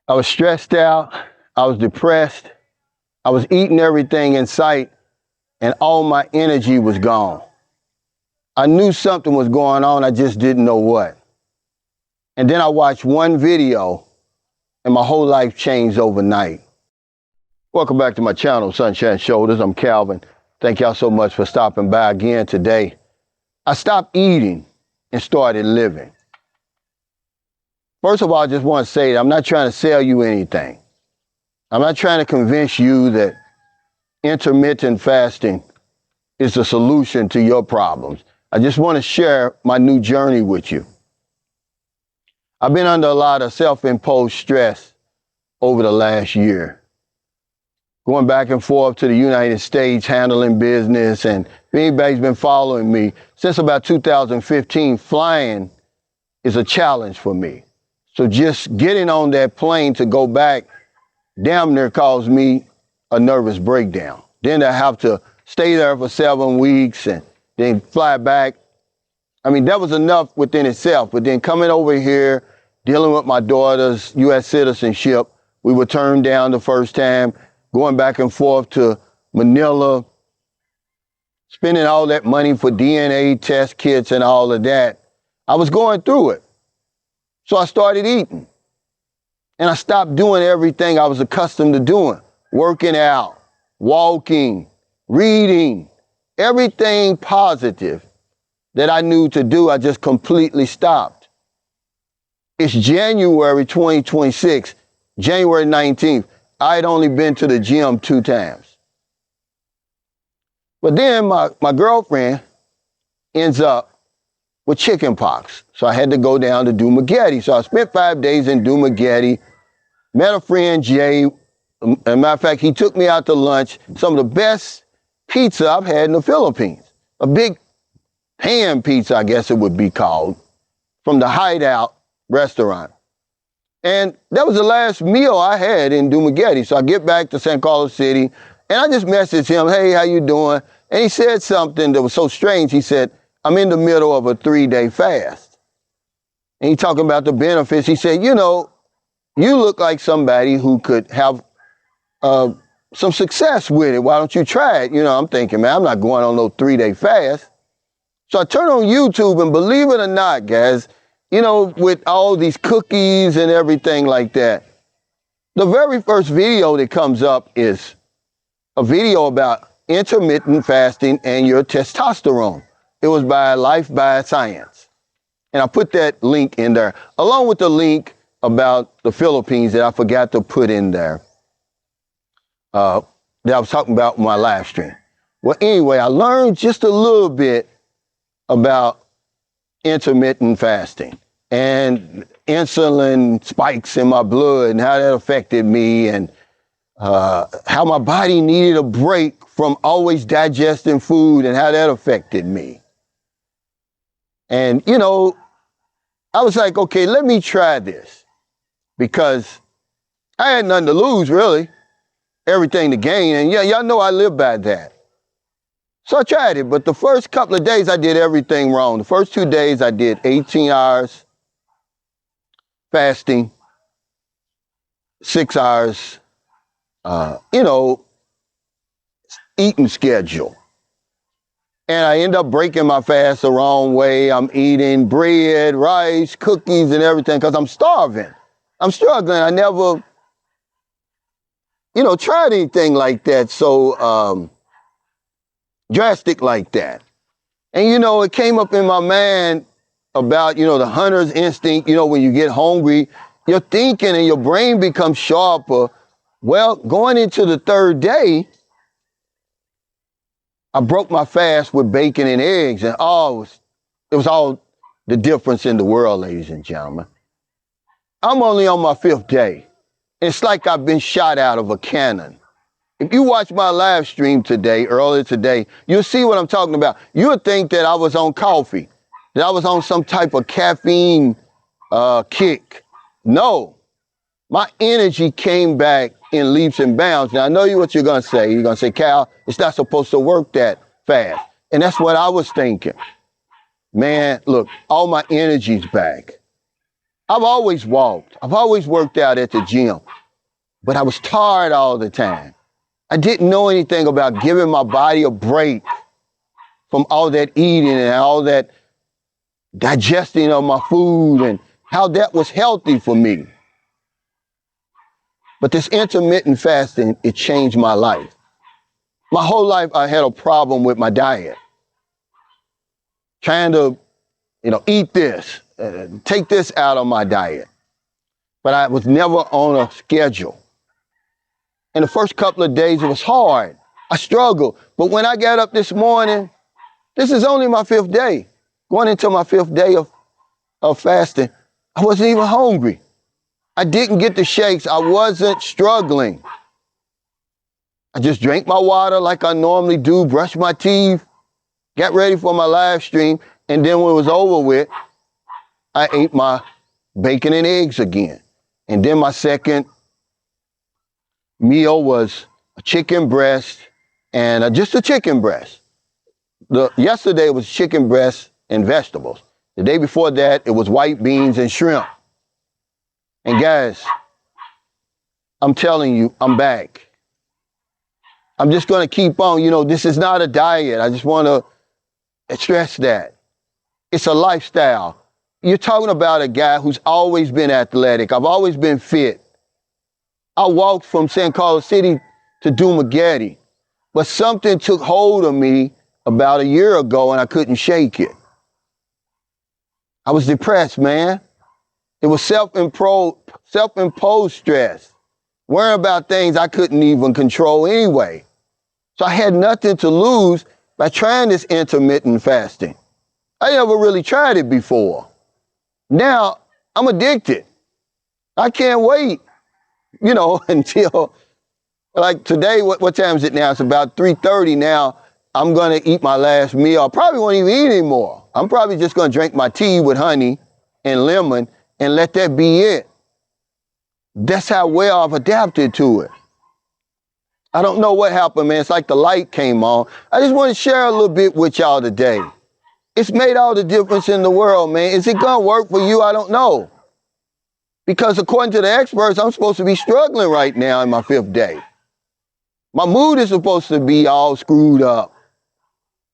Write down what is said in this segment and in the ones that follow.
I was stressed out. I was depressed. I was eating everything in sight, and all my energy was gone. I knew something was going on. I just didn't know what. And then I watched one video, and my whole life changed overnight. Welcome back to my channel, Sunshine Shoulders. I'm Calvin. Thank y'all so much for stopping by again today. I stopped eating and started living. First of all, I just want to say that I'm not trying to sell you anything. I'm not trying to convince you that intermittent fasting is the solution to your problems. I just want to share my new journey with you. I've been under a lot of self-imposed stress over the last year. Going back and forth to the United States, handling business, and if anybody's been following me, since about 2015, flying is a challenge for me. So just getting on that plane to go back damn near caused me a nervous breakdown. Then I have to stay there for 7 weeks and then fly back. I mean, that was enough within itself. But then coming over here, dealing with my daughter's U.S. citizenship, we were turned down the first time, going back and forth to Manila, spending all that money for DNA test kits and all of that. I was going through it. So I started eating. And I stopped doing everything I was accustomed to doing. Working out, walking, reading, everything positive that I knew to do, I just completely stopped. It's January 2026, January 19th. I had only been to the gym 2 times. But then my girlfriend ends up with chicken pox. So I had to go down to Dumaguete. So I spent 5 days in Dumaguete, met a friend, Jay. As a matter of fact, he took me out to lunch, some of the best pizza I've had in the Philippines. A big pan pizza, I guess it would be called, from the Hideout restaurant. And that was the last meal I had in Dumaguete. So I get back to San Carlos City, and I just messaged him, hey, how you doing? And he said something that was so strange. He said, I'm in the middle of a 3-day fast. And he talking about the benefits. He said, you know, you look like somebody who could have some success with it. Why don't you try it? You know, I'm thinking, man, I'm not going on no 3-day fast. So I turn on YouTube, and believe it or not, guys, you know, with all these cookies and everything like that, the very first video that comes up is a video about intermittent fasting and your testosterone. It was by Life by Science. And I put that link in there, along with the link about the Philippines that I forgot to put in there, that I was talking about in my live stream. Well, anyway, I learned just a little bit about intermittent fasting and insulin spikes in my blood and how that affected me, and how my body needed a break from always digesting food and how that affected me. And, you know, I was like, okay, let me try this, because I had nothing to lose, really, everything to gain. And yeah, y'all know I live by that. So I tried it, but the first couple of days I did everything wrong. The first 2 days I did 18 hours fasting, 6 hours, you know, eating schedule. And I end up breaking my fast the wrong way. I'm eating bread, rice, cookies, and everything because I'm starving. I'm struggling. I never, you know, tried anything like that so drastic like that. And, you know, it came up in my mind about, you know, the hunter's instinct. You know, when you get hungry, your thinking and your brain becomes sharper. Well, going into the 3rd day, I broke my fast with bacon and eggs, and it was all the difference in the world, ladies and gentlemen. I'm only on my 5th day. It's like I've been shot out of a cannon. If you watch my live stream today, earlier today, you'll see what I'm talking about. You'll think that I was on coffee, that I was on some type of caffeine kick. No, my energy came back in leaps and bounds. Now, I know what you're going to say. You're going to say, Cal, it's not supposed to work that fast. And that's what I was thinking. Man, look, all my energy's back. I've always walked. I've always worked out at the gym, but I was tired all the time. I didn't know anything about giving my body a break from all that eating and all that digesting of my food and how that was healthy for me. But this intermittent fasting, it changed my life. My whole life, I had a problem with my diet. Trying to, eat this, take this out of my diet. But I was never on a schedule. And the first couple of days, it was hard. I struggled. But when I got up this morning, this is only my 5th day. Going into my 5th day of fasting, I wasn't even hungry. I didn't get the shakes. I wasn't struggling. I just drank my water like I normally do, brushed my teeth, got ready for my live stream, and then when it was over with, I ate my bacon and eggs again. And then my second meal was a chicken breast and just a chicken breast. Yesterday was chicken breast and vegetables. The day before that, it was white beans and shrimp. And guys, I'm telling you, I'm back. I'm just going to keep on. This is not a diet. I just want to stress that. It's a lifestyle. You're talking about a guy who's always been athletic. I've always been fit. I walked from San Carlos City to Dumaguete, but something took hold of me about a year ago and I couldn't shake it. I was depressed, man. It was self-imposed stress, worrying about things I couldn't even control anyway. So I had nothing to lose by trying this intermittent fasting. I never really tried it before. Now I'm addicted. I can't wait, until like today, what time is it now? It's about 3:30 now. I'm going to eat my last meal. I probably won't even eat anymore. I'm probably just going to drink my tea with honey and lemon and let that be it. That's how well I've adapted to it. I don't know what happened, man. It's like the light came on. I just want to share a little bit with y'all today. It's made all the difference in the world, man. Is it going to work for you? I don't know. Because according to the experts, I'm supposed to be struggling right now in my 5th day. My mood is supposed to be all screwed up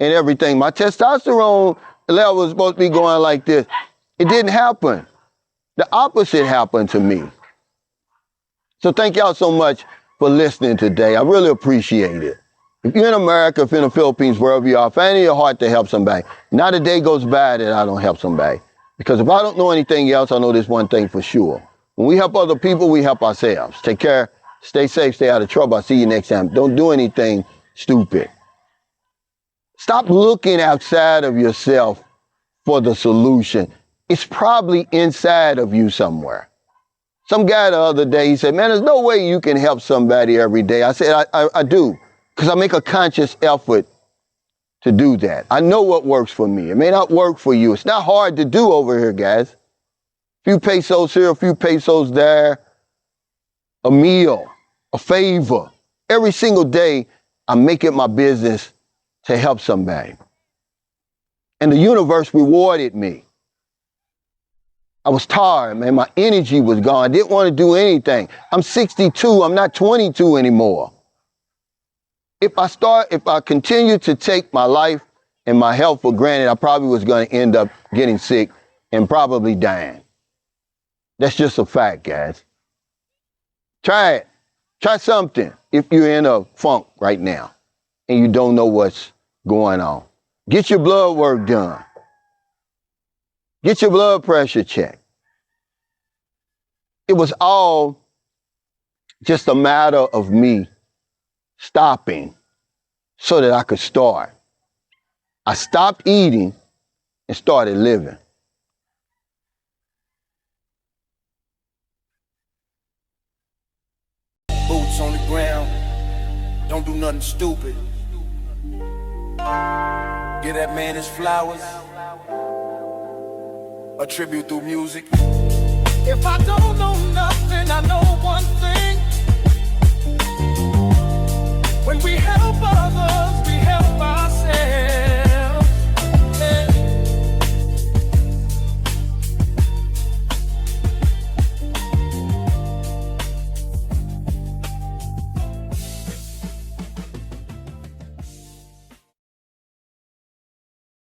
and everything. My testosterone level is supposed to be going like this. It didn't happen. The opposite happened to me. So thank y'all so much for listening today. I really appreciate it. If you're in America, if you're in the Philippines, wherever you are, find it in your heart to help somebody. Not a day goes by that I don't help somebody. Because if I don't know anything else, I know this one thing for sure. When we help other people, we help ourselves. Take care. Stay safe. Stay out of trouble. I'll see you next time. Don't do anything stupid. Stop looking outside of yourself for the solution. It's probably inside of you somewhere. Some guy the other day, he said, man, there's no way you can help somebody every day. I said, I do, because I make a conscious effort to do that. I know what works for me. It may not work for you. It's not hard to do over here, guys. A few pesos here, a few pesos there, a meal, a favor. Every single day, I make it my business to help somebody. And the universe rewarded me. I was tired, man. My energy was gone. I didn't want to do anything. I'm 62. I'm not 22 anymore. If I continue to take my life and my health for granted, I probably was going to end up getting sick and probably dying. That's just a fact, guys. Try it. Try something if you're in a funk right now and you don't know what's going on. Get your blood work done. Get your blood pressure checked. It was all just a matter of me stopping so that I could start. I stopped eating and started living. Boots on the ground, don't do nothing stupid. Give that man his flowers, a tribute through music. If I don't know nothing, I know one thing. When we help others,